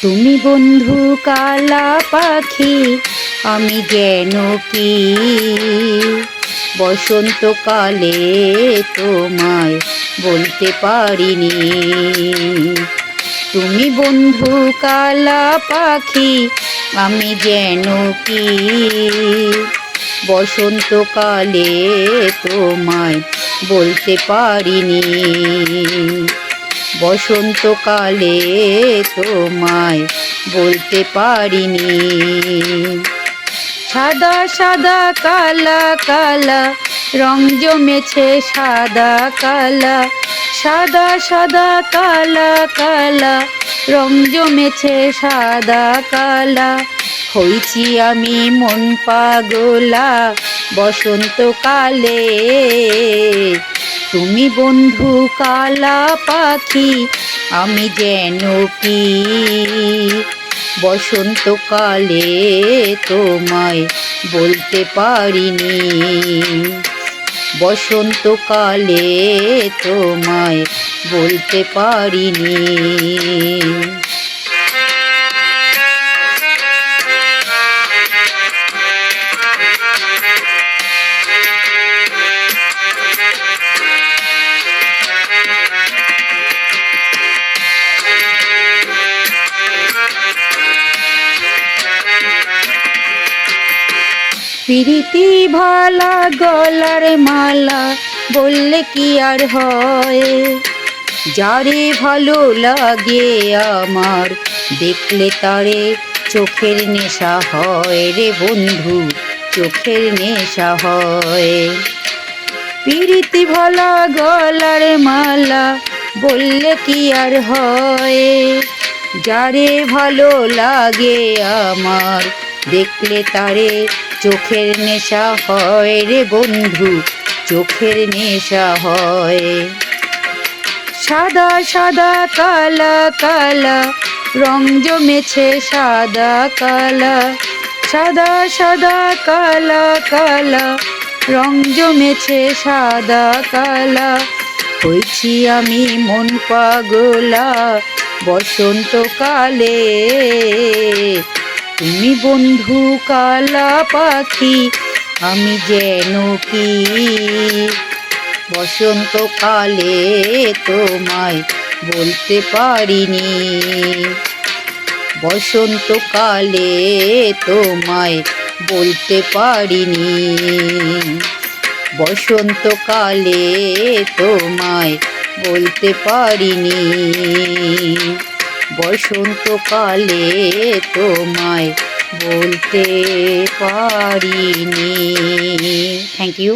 তুমি বন্ধু কালা পাখি, আমি যেন কি বসন্তকালে তোমায় বলতে পারিনি। তুমি বন্ধু কালা পাখি, আমি যেন কি বসন্তকালে তোমায় বলতে পারিনি। বসন্তকালে তোমায় বলতে পারিনি। সাদা সাদা কালা কালা রং জমেছে সাদা কালা, সাদা সাদা কালা কালা রং জমেছে সাদা কালা। হইছি আমি মন পাগলা বসন্তকালে। তুমি বন্ধু কালা পাখি, আমি যেন কি বসন্তকালে তোমায় বলতে পারিনি। বসন্তকালে তোমায় বলতে পারিনি। প্রীতি ভালা গলার মালা বললে কি আর হয়, যারে ভালো লাগে আমার দেখলে তারে চোখের নেশা হয় রে বন্ধু, চোখের নেশা হয়। প্রীতি ভালা গলার মালা বললে কি আর হয়, যারে ভালো লাগে আমার দেখলে তারে চোখের নেশা হয় রে বন্ধু, চোখের নেশা হয়। সাদা সাদা কালা কালা রং জমেছে সাদা কালা, সাদা সাদা কালা কালা রং জমেছে সাদা কালা। হইছি আমি মন পাগলা বসন্তকালে। তুমি বন্ধু কালা পাখি, আমি যেন কি বসন্তকালে তোমায় বলতে পারিনি। বসন্তকালে তোমায় বলতে পারিনি। বসন্তকালে তোমায় বলতে পারিনি। বসন্তকালে তোমায় বলতে পারিনি। Thank you.